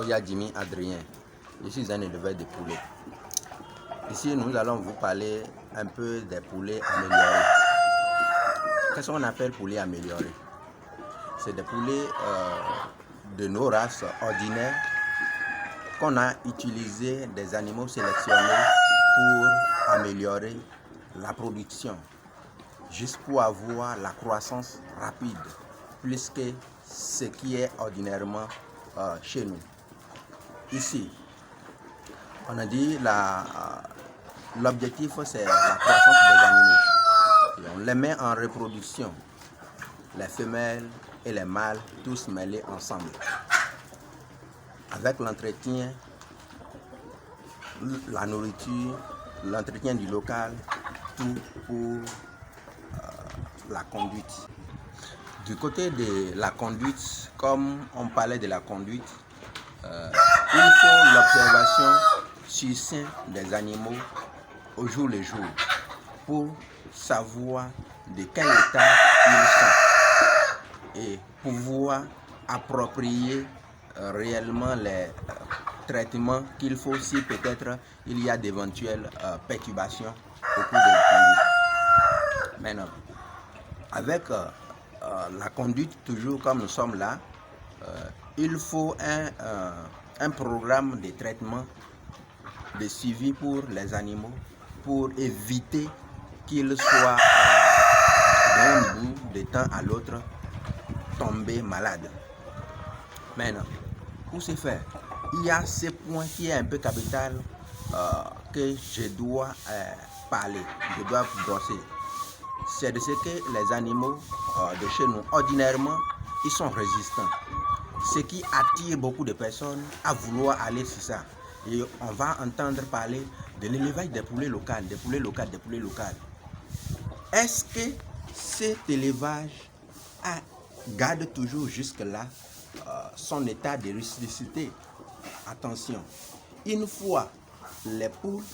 Diadjimi Adrien. Je suis un éleveur de poulets. Ici, nous allons vous parler un peu des poulets améliorés. Qu'est-ce qu'on appelle poulets améliorés? C'est des poulets de nos races ordinaires qu'on a utilisé des animaux sélectionnés pour améliorer la production, juste pour avoir la croissance rapide, plus que ce qui est ordinairement chez nous. Ici, on a dit l'objectif c'est la croissance des animaux. Et on les met en reproduction, les femelles et les mâles, tous mêlés ensemble. Avec l'entretien, la nourriture, l'entretien du local, tout pour la conduite. Du côté de la conduite, comme on parlait de la conduite, il faut l'observation succincte des animaux au jour le jour pour savoir de quel état ils sont et pouvoir approprier réellement les traitements qu'il faut si peut-être il y a d'éventuelles perturbations au cours de la conduite. Maintenant, avec la conduite, toujours comme nous sommes là, il faut un programme de traitement, de suivi pour les animaux, pour éviter qu'ils soient d'un bout de temps à l'autre tombés malades. Maintenant, pour ce faire, il y a ce point qui est un peu capital que je dois parler, je dois brosser. C'est de ce que les animaux de chez nous, ordinairement, ils sont résistants. Ce qui attire beaucoup de personnes à vouloir aller sur ça. Et on va entendre parler de l'élevage des poulets locaux, des poulets locaux, des poulets locaux. Est-ce que cet élevage garde toujours jusque-là son état de rusticité? Attention, une fois les poules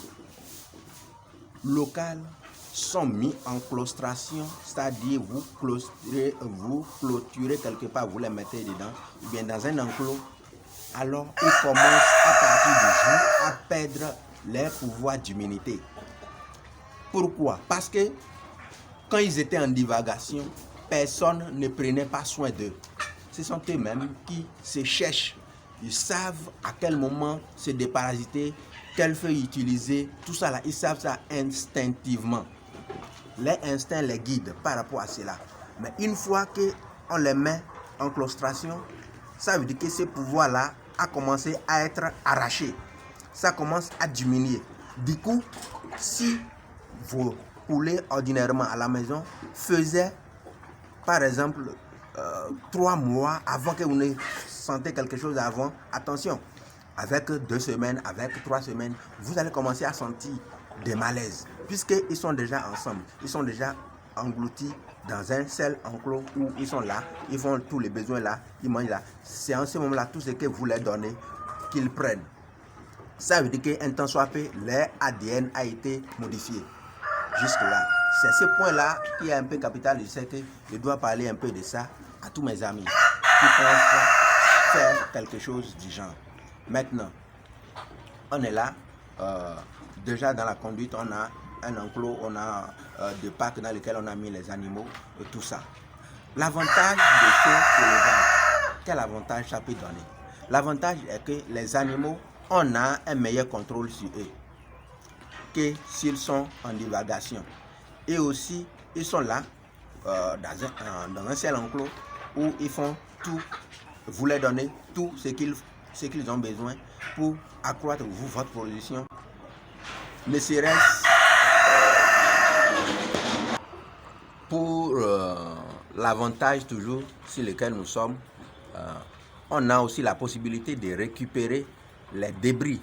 locales sont mis en claustration, c'est-à-dire vous clôturez quelque part, vous les mettez dedans, ou bien dans un enclos, alors ils commencent à partir du jour à perdre leur pouvoir d'immunité. Pourquoi? Parce que quand ils étaient en divagation, personne ne prenait pas soin d'eux. Ce sont eux-mêmes qui se cherchent. Ils savent à quel moment se déparasiter, quelle feuille utiliser, tout ça là, ils savent ça instinctivement. Les instincts les guident par rapport à cela. Mais une fois qu'on les met en claustration, ça veut dire que ce pouvoir-là a commencé à être arraché. Ça commence à diminuer. Du coup, si vos poulets ordinairement à la maison faisaient, par exemple, 3 mois avant que vous ne sentez quelque chose avant, attention, avec 2 semaines, avec 3 semaines, vous allez commencer à sentir des malaises, puisqu'ils sont déjà ensemble, ils sont déjà engloutis dans un seul enclos où ils sont là, ils font tous les besoins là, ils mangent là. C'est en ce moment-là tout ce que vous leur donnez qu'ils prennent. Ça veut dire qu'un temps soit peu, leur ADN a été modifié. Jusque-là. C'est ce point-là qui est un peu capital. Je sais que je dois parler un peu de ça à tous mes amis qui pensent faire quelque chose du genre. Maintenant, on est là. Déjà dans la conduite, on a un enclos, on a des parcs dans lesquels on a mis les animaux et tout ça. L'avantage de ce élevage, quel avantage ça peut donner? L'avantage est que les animaux, on a un meilleur contrôle sur eux que s'ils sont en divagation. Et aussi, ils sont là, dans un seul enclos, où ils font tout, vous leur donnez tout ce qu'ils ont besoin pour accroître votre production. Ne serait-ce pour l'avantage toujours sur lequel nous sommes, on a aussi la possibilité de récupérer les débris,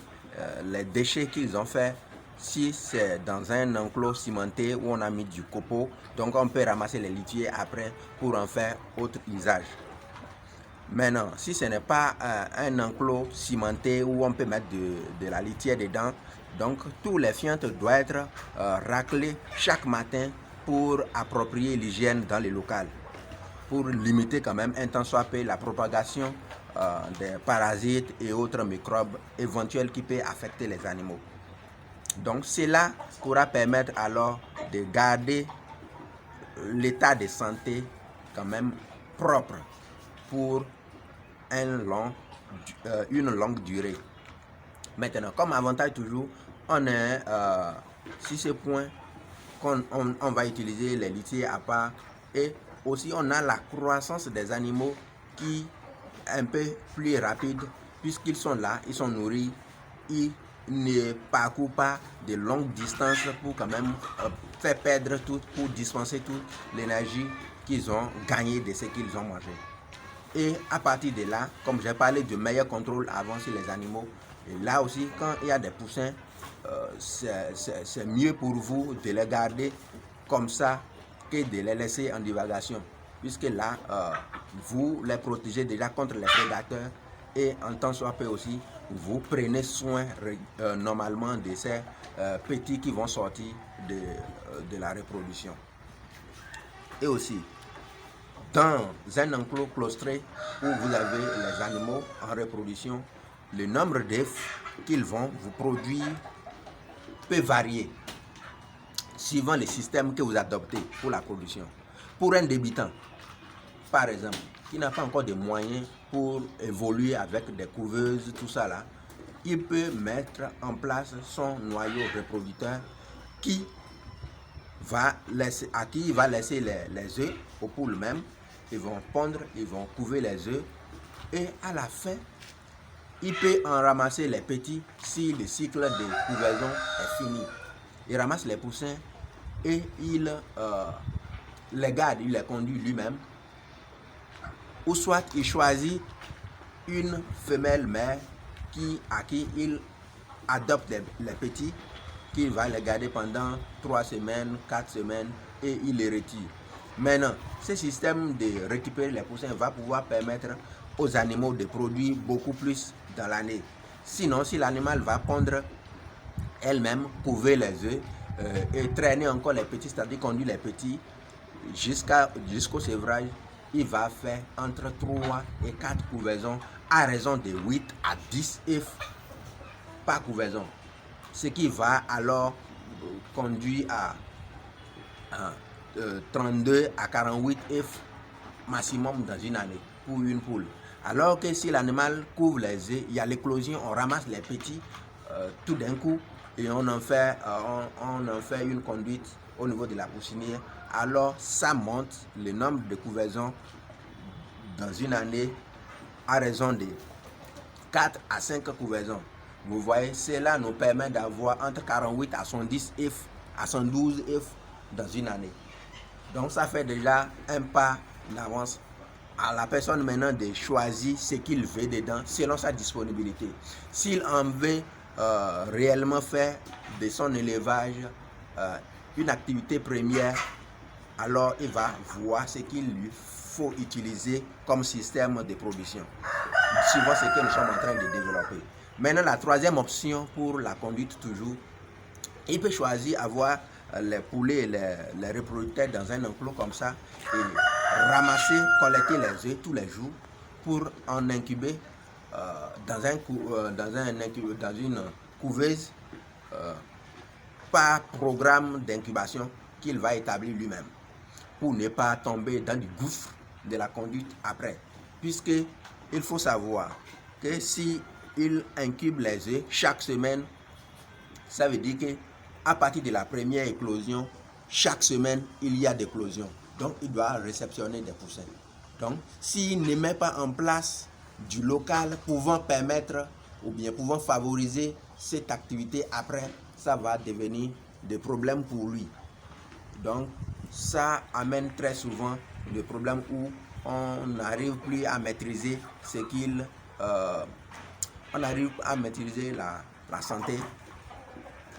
les déchets qu'ils ont fait. Si c'est dans un enclos cimenté où on a mis du copeau, donc on peut ramasser les litiers après pour en faire autre usage. Maintenant, si ce n'est pas un enclos cimenté où on peut mettre de la litière dedans, donc tous les fientes doivent être raclés chaque matin pour approprier l'hygiène dans les locales, pour limiter quand même un tant soit peu la propagation des parasites et autres microbes éventuels qui peuvent affecter les animaux. Donc cela pourra permettre alors de garder l'état de santé quand même propre pour une longue durée. Maintenant, comme avantage toujours, on est sur ce point qu'on va utiliser les litiers à part, et aussi on a la croissance des animaux qui est un peu plus rapide puisqu'ils sont là, ils sont nourris, ils ne parcourent pas de longues distances pour quand même faire perdre tout, pour dispenser toute l'énergie qu'ils ont gagnée de ce qu'ils ont mangé. Et à partir de là, comme j'ai parlé de meilleur contrôle avant sur les animaux, et là aussi, quand il y a des poussins, c'est mieux pour vous de les garder comme ça que de les laisser en divagation. Puisque là, vous les protégez déjà contre les prédateurs et en tant soit peu aussi, vous prenez soin normalement de ces petits qui vont sortir de la reproduction. Et aussi, dans un enclos claustré où vous avez les animaux en reproduction, le nombre d'œufs qu'ils vont vous produire peut varier suivant le système que vous adoptez pour la production. Pour un débutant, par exemple, qui n'a pas encore de moyens pour évoluer avec des couveuses, tout ça là, il peut mettre en place son noyau reproducteur à qui il va laisser les œufs aux poules même. Ils vont pondre, ils vont couver les œufs et à la fin, il peut en ramasser les petits si le cycle de couvaison est fini. Il ramasse les poussins et il les garde, il les conduit lui-même. Ou soit il choisit une femelle mère à qui il adopte les petits, qu'il va les garder pendant 3 semaines, 4 semaines et il les retire. Maintenant, ce système de récupérer les poussins va pouvoir permettre aux animaux de produire beaucoup plus dans l'année. Sinon, si l'animal va pondre elle-même, couver les œufs et traîner encore les petits, c'est-à-dire conduire les petits jusqu'au sévrage, il va faire entre 3 et 4 couvaisons à raison de 8 à 10 œufs par couvaison. Ce qui va alors conduire à 32 à 48 œufs maximum dans une année pour une poule. Alors que si l'animal couvre les œufs, il y a l'éclosion, on ramasse les petits tout d'un coup et on en fait une conduite au niveau de la poussinière. Alors ça monte le nombre de couvaisons dans une année à raison de 4 à 5 couvaisons. Vous voyez, cela nous permet d'avoir entre 48 à 110 œufs, à 112 œufs dans une année. Donc ça fait déjà un pas d'avance à la personne maintenant de choisir ce qu'il veut dedans selon sa disponibilité. S'il en veut réellement faire de son élevage une activité première, alors il va voir ce qu'il lui faut utiliser comme système de production, suivant ce que nous sommes en train de développer. Maintenant, la troisième option pour la conduite toujours, il peut choisir avoir les poulets, les reproducteurs dans un enclos comme ça et ramasser, collecter les œufs tous les jours pour en incuber dans une couveuse par programme d'incubation qu'il va établir lui-même pour ne pas tomber dans du gouffre de la conduite après. Puisque il faut savoir que si il incube les œufs chaque semaine, ça veut dire que à partir de la première éclosion, chaque semaine, il y a des éclosions. Donc, il doit réceptionner des poussins. Donc, s'il ne met pas en place du local pouvant permettre ou bien pouvant favoriser cette activité après, ça va devenir des problèmes pour lui. Donc, ça amène très souvent des problèmes où on n'arrive plus à maîtriser ce qu'il... on arrive à maîtriser la santé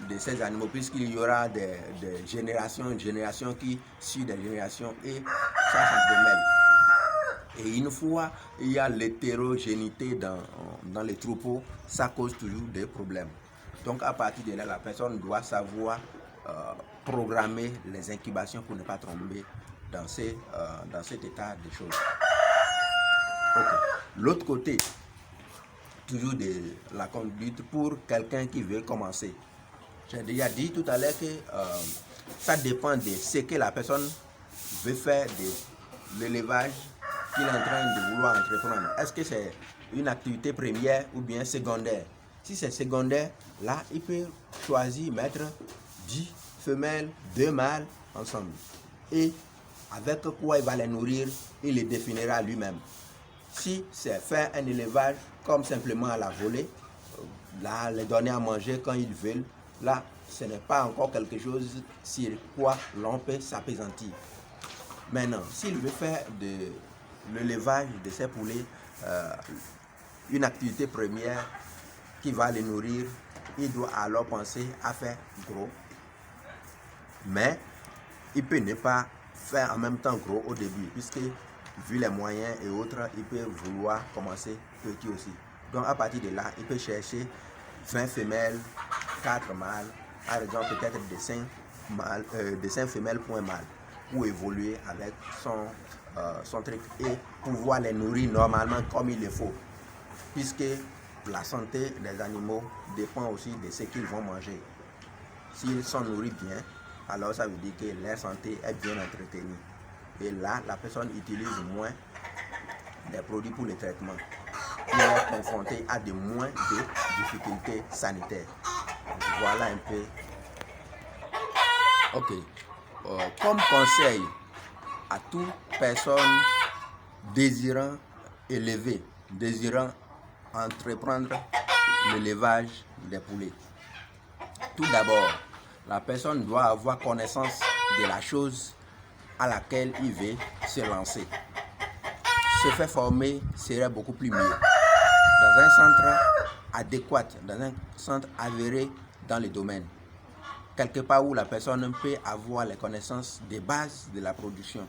de ces animaux, puisqu'il y aura des générations qui suivent des générations et ça s'entremêle. Et une fois il y a l'hétérogénéité dans les troupeaux, ça cause toujours des problèmes. Donc à partir de là, la personne doit savoir programmer les incubations pour ne pas tomber dans cet état de choses. Okay. L'autre côté, toujours de la conduite pour quelqu'un qui veut commencer. J'ai déjà dit tout à l'heure que ça dépend de ce que la personne veut faire de l'élevage qu'il est en train de vouloir entreprendre. Est-ce que c'est une activité première ou bien secondaire? Si c'est secondaire, là, il peut choisir mettre 10 femelles, 2 mâles ensemble. Et avec quoi il va les nourrir, il les définira lui-même. Si c'est faire un élevage comme simplement à la volée, là, les donner à manger quand ils veulent, là, ce n'est pas encore quelque chose sur quoi l'on peut s'appesantir. Maintenant, s'il veut faire de l'élevage de ces poulets une activité première qui va les nourrir, il doit alors penser à faire gros. Mais il peut ne pas faire en même temps gros au début, puisque vu les moyens et autres, il peut vouloir commencer petit aussi. Donc à partir de là, il peut chercher 20 femelles, 4 mâles, par exemple peut-être des 5 femelles pour un mâle, pour évoluer avec son truc et pouvoir les nourrir normalement comme il le faut. Puisque la santé des animaux dépend aussi de ce qu'ils vont manger. S'ils sont nourris bien, alors ça veut dire que leur santé est bien entretenue. Et là, la personne utilise moins des produits pour le traitement. Il est confronté à moins de difficultés sanitaires. Voilà un peu. Ok. Comme conseil à toute personne désirant élever, désirant entreprendre l'élevage des poulets. Tout d'abord, la personne doit avoir connaissance de la chose à laquelle il veut se lancer. Se faire former serait beaucoup plus mieux. Dans un centre adéquat, dans un centre avéré dans le domaine. Quelque part où la personne peut avoir les connaissances de base de la production.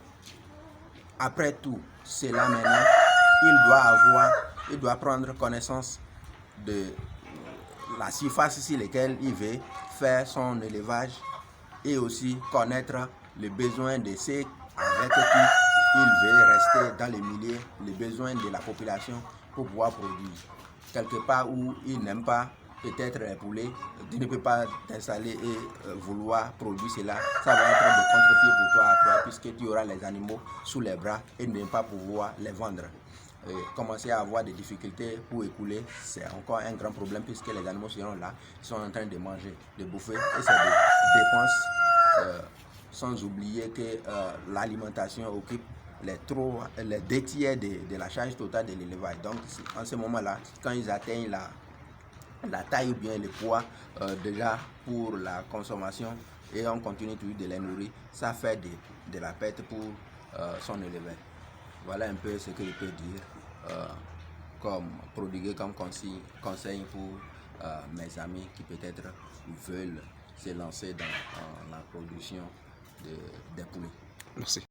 Après tout cela maintenant, il doit prendre connaissance de la surface sur laquelle il veut faire son élevage et aussi connaître les besoins de ceux avec qui il veut rester dans les milieux, les besoins de la population pour pouvoir produire. Quelque part où il n'aime pas peut-être les poulets, tu ne peux pas t'installer et vouloir produire cela. Ça va être des contre-pieds pour toi après, puisque tu auras les animaux sous les bras et ne pas pouvoir les vendre. Commencer à avoir des difficultés pour écouler, c'est encore un grand problème puisque les animaux seront là, ils sont en train de manger, de bouffer et c'est des dépenses, sans oublier que l'alimentation occupe les 2 tiers de la charge totale de l'élevage. Donc en ce moment-là, quand ils atteignent la taille ou bien le poids déjà pour la consommation et on continue toujours de les nourrir, ça fait de la perte pour son élevage. Voilà un peu ce que je peux dire comme prodiguer comme conseil pour mes amis qui peut-être veulent se lancer dans la production des poulets. Merci.